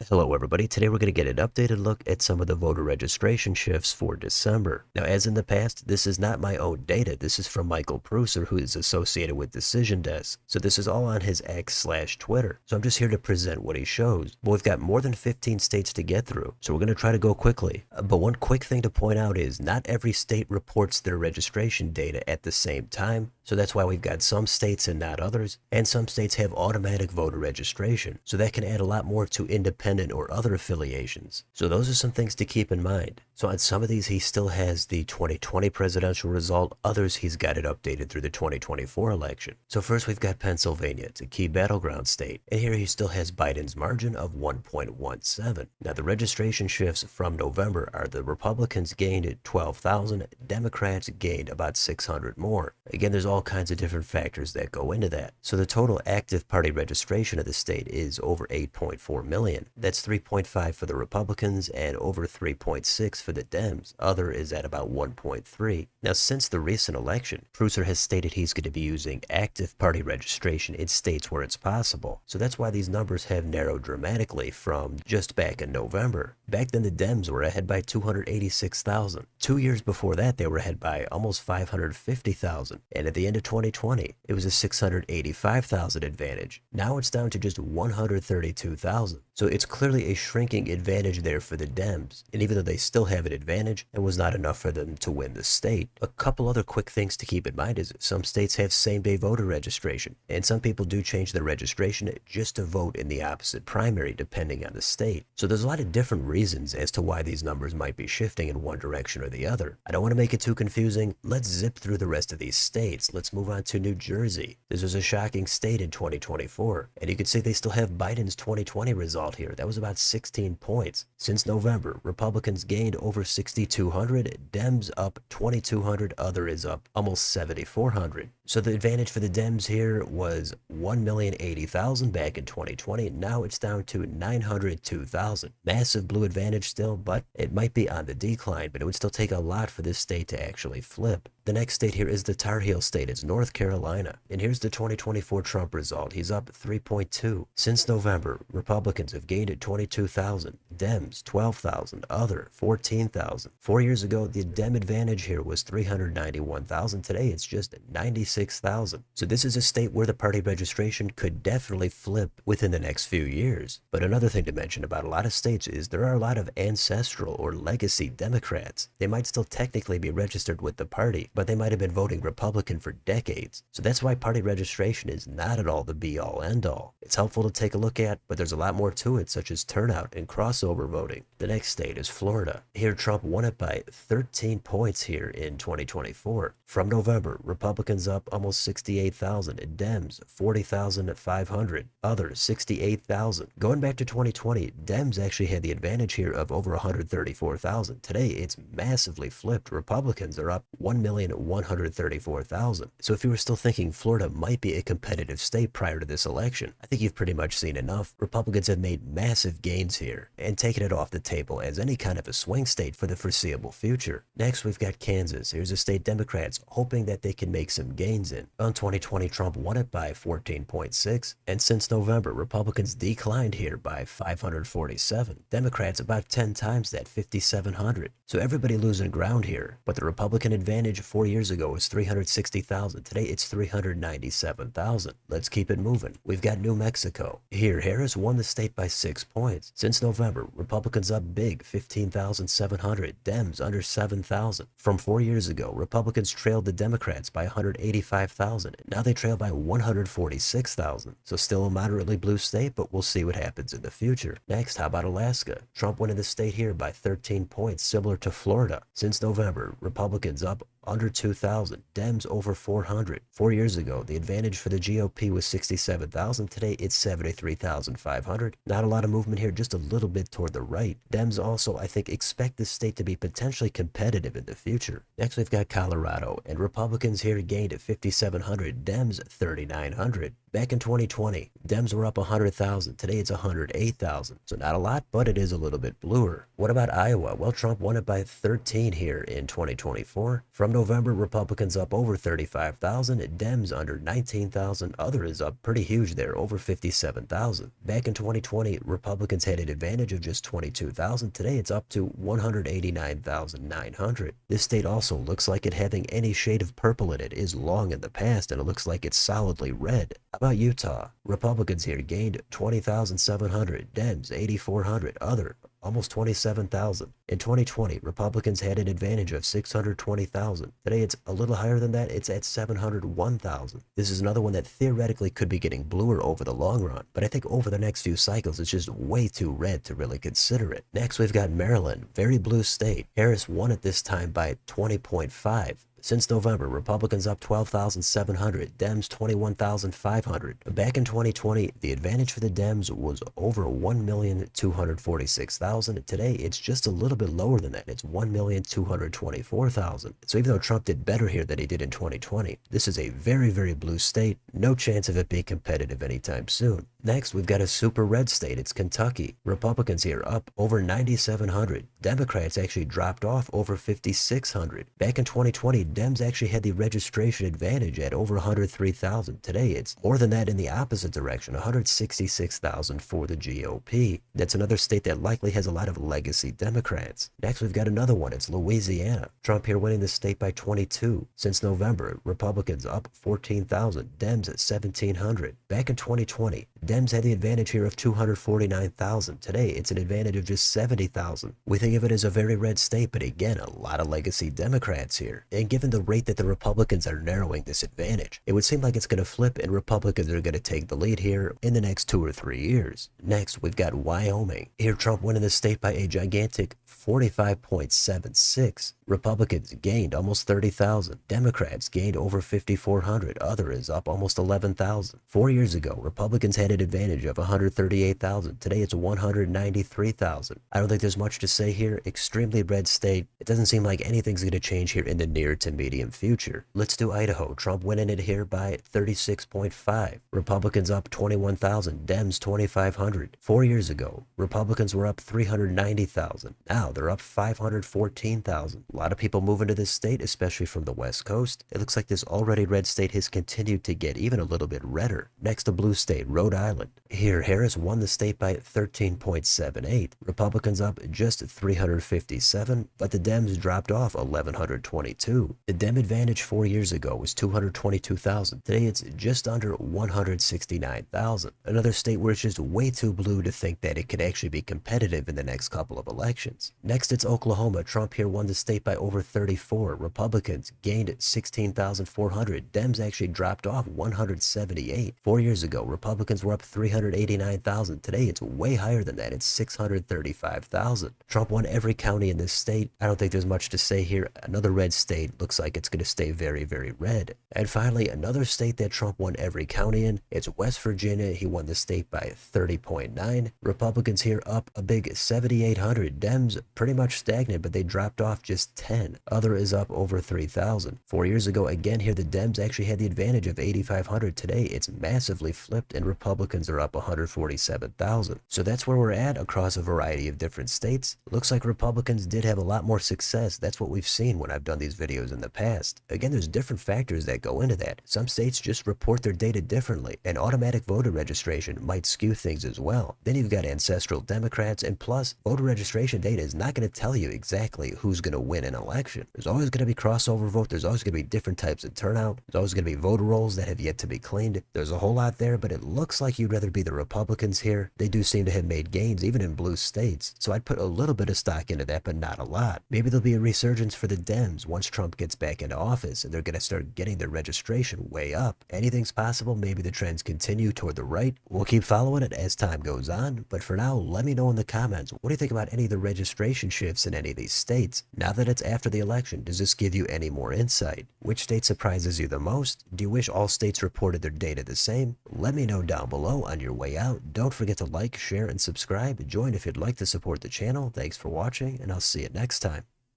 Hello everybody, today we're going to get an updated look at some of the voter registration shifts for December. Now as in the past, this is not my own data, this is from Michael Prusser, who is associated with Decision Desk. So this is all on his X/Twitter. So I'm just here to present what he shows. But we've got more than 15 states to get through, so we're going to try to go quickly. But one quick thing to point out is not every state reports their registration data at the same time. So that's why we've got some states and not others, and some states have automatic voter registration. So that can add a lot more to independent or other affiliations. So those are some things to keep in mind. So on some of these, he still has the 2020 presidential result. Others, he's got it updated through the 2024 election. So first, we've got Pennsylvania. It's a key battleground state. And here he still has Biden's margin of 1.17. Now, the registration shifts from November are the Republicans gained at 12,000. Democrats gained about 600 more. Again, there's all kinds of different factors that go into that. So the total active party registration of the state is over 8.4 million. That's 3.5 for the Republicans and over 3.6 for the Dems. Other is at about 1.3. Now, since the recent election, Prusser has stated he's going to be using active party registration in states where it's possible. So that's why these numbers have narrowed dramatically from just back in November. Back then, the Dems were ahead by 286,000. 2 years before that, they were ahead by almost 550,000. And at the end of 2020, it was a 685,000 advantage. Now it's down to just 132,000. So it's clearly a shrinking advantage there for the Dems. And even though they still have an advantage, it was not enough for them to win the state. A couple other quick things to keep in mind is that some states have same-day voter registration, and some people do change their registration just to vote in the opposite primary depending on the state. So there's a lot of different reasons as to why these numbers might be shifting in one direction or the other. I don't want to make it too confusing. Let's zip through the rest of these states. Let's move on to New Jersey. This was a shocking state in 2024, and you can see they still have Biden's 2020 result here. That was about 16 points. Since November, Republicans gained over 6,200, Dems up 2,200, other is up almost 7,400. So the advantage for the Dems here was 1,080,000 back in 2020. Now it's down to 902,000. Massive blue advantage still, but it might be on the decline, but it would still take a lot for this state to actually flip. The next state here is the Tar Heel state. It's North Carolina. And here's the 2024 Trump result. He's up 3.2. Since November, Republicans have gained at 22,000. Dems, 12,000. Other, 14,000. 4 years ago, the Dem advantage here was 391,000. Today, it's just 96,000. So this is a state where the party registration could definitely flip within the next few years. But another thing to mention about a lot of states is there are a lot of ancestral or legacy Democrats. They might still technically be registered with the party, but they might have been voting Republican for decades. So that's why party registration is not at all the be-all end-all. It's helpful to take a look at, but there's a lot more to it, such as turnout and crossover voting. The next state is Florida. Here, Trump won it by 13 points here in 2024. From November, Republicans up almost 68,000, Dems 40,500, others 68,000. Going back to 2020, Dems actually had the advantage here of over 134,000. Today, it's massively flipped. Republicans are up 1,134,000. So if you were still thinking Florida might be a competitive state prior to this election, I think you've pretty much seen enough. Republicans have made massive gains here and taken it off the table as any kind of a swing state for the foreseeable future. Next, we've got Kansas. Here's a state Democrats hoping that they can make some gains in. On 2020, Trump won it by 14.6, and since November, Republicans declined here by 547. Democrats about 10 times that, 5,700. So everybody losing ground here, but the Republican advantage 4 years ago was 360,000. Today, it's 397,000. Let's keep it moving. We've got New Mexico. Here, Harris won the state by 6 points. Since November, Republicans up big, 15,700. Dems under 7,000. From 4 years ago, Republicans trailed the Democrats by 185,000. Now they trail by 146,000. So still a moderately blue state, but we'll see what happens in the future. Next, how about Alaska? Trump won in the state here by 13 points, similar to Florida. Since November, Republicans up under 2,000, Dems over 400. 4 years ago, the advantage for the GOP was 67,000. Today, it's 73,500. Not a lot of movement here, just a little bit toward the right. Dems also, I think, expect this state to be potentially competitive in the future. Next, we've got Colorado, and Republicans here gained at 5,700, Dems 3,900. Back in 2020, Dems were up 100,000. Today it's 108,000. So not a lot, but it is a little bit bluer. What about Iowa? Well, Trump won it by 13 here in 2024. From November, Republicans up over 35,000. Dems under 19,000. Other is up pretty huge there, over 57,000. Back in 2020, Republicans had an advantage of just 22,000. Today it's up to 189,900. This state also looks like it having any shade of purple in it is long in the past, and it looks like it's solidly red. How about Utah? Republicans here gained 20,700. Dems 8,400. Other almost 27,000. In 2020, Republicans had an advantage of 620,000. Today it's a little higher than that, it's at 701,000. This is another one that theoretically could be getting bluer over the long run, but I think over the next few cycles it's just way too red to really consider it. Next we've got Maryland, very blue state. Harris won at this time by 20.5. Since November, Republicans up 12,700, Dems 21,500. Back in 2020, the advantage for the Dems was over 1,246,000. Today, it's just a little bit lower than that. It's 1,224,000. So even though Trump did better here than he did in 2020, this is a very, very blue state. No chance of it being competitive anytime soon. Next, we've got a super red state. It's Kentucky. Republicans here up over 9,700. Democrats actually dropped off over 5,600. Back in 2020, Dems actually had the registration advantage at over 103,000. Today, it's more than that in the opposite direction, 166,000 for the GOP. That's another state that likely has a lot of legacy Democrats. Next, we've got another one. It's Louisiana. Trump here winning the state by 22. Since November, Republicans up 14,000. Dems at 1,700. Back in 2020, Dems had the advantage here of 249,000. Today, it's an advantage of just 70,000. We think of it as a very red state, but again, a lot of legacy Democrats here. And given the rate that the Republicans are narrowing this advantage, it would seem like it's going to flip and Republicans are going to take the lead here in the next 2 or 3 years. Next, we've got Wyoming. Here, Trump winning the state by a gigantic 45.76. Republicans gained almost 30,000. Democrats gained over 5,400. Other is up almost 11,000. 4 years ago, Republicans had an advantage of 138,000. Today it's 193,000. I don't think there's much to say here. Extremely red state. It doesn't seem like anything's going to change here in the near to medium future. Let's do Idaho. Trump winning it here by 36.5. Republicans up 21,000. Dems 2,500. 4 years ago, Republicans were up 390,000. Now they're up 514,000. A lot of people moving to this state, especially from the West Coast. It looks like this already red state has continued to get even a little bit redder. Next, a blue state, Rhode Island. Here, Harris won the state by 13.78. Republicans up just 357, but the Dems dropped off 1,122. The Dem advantage 4 years ago was 222,000. Today, it's just under 169,000. Another state where it's just way too blue to think that it could actually be competitive in the next couple of elections. Next, it's Oklahoma. Trump here won the state by over 34. Republicans gained 16,400. Dems actually dropped off 178. 4 years ago, Republicans were up 389,000. Today, it's way higher than that. It's 635,000. Trump won every county in this state. I don't think there's much to say here. Another red state looks like it's going to stay very, very red. And finally, another state that Trump won every county in, it's West Virginia. He won the state by 30.9. Republicans here up a big 7,800. Dems pretty much stagnant, but they dropped off just 10. Other is up over 3,000. 4 years ago, again here, the Dems actually had the advantage of 8,500. Today, it's massively flipped and Republicans are up 147,000. So that's where we're at across a variety of different states. Looks like Republicans did have a lot more success. That's what we've seen when I've done these videos in the past. Again, there's different factors that go into that. Some states just report their data differently, and automatic voter registration might skew things as well. Then you've got ancestral Democrats, and plus, voter registration data is not going to tell you exactly who's going to win an election. There's always going to be crossover vote. There's always going to be different types of turnout. There's always going to be voter rolls that have yet to be cleaned. There's a whole lot there, but it looks like you'd rather be the Republicans here. They do seem to have made gains, even in blue states. So I'd put a little bit of stock into that, but not a lot. Maybe there'll be a resurgence for the Dems once Trump gets back into office and they're going to start getting their registration way up. Anything's possible. Maybe the trends continue toward the right. We'll keep following it as time goes on. But for now, let me know in the comments, what do you think about any of the registration shifts in any of these states? Now that it's after the election, does this give you any more insight? Which state surprises you the most? Do you wish all states reported their data the same? Let me know down below on your way out. Don't forget to like, share, and subscribe. Join if you'd like to support the channel. Thanks for watching, and I'll see you next time.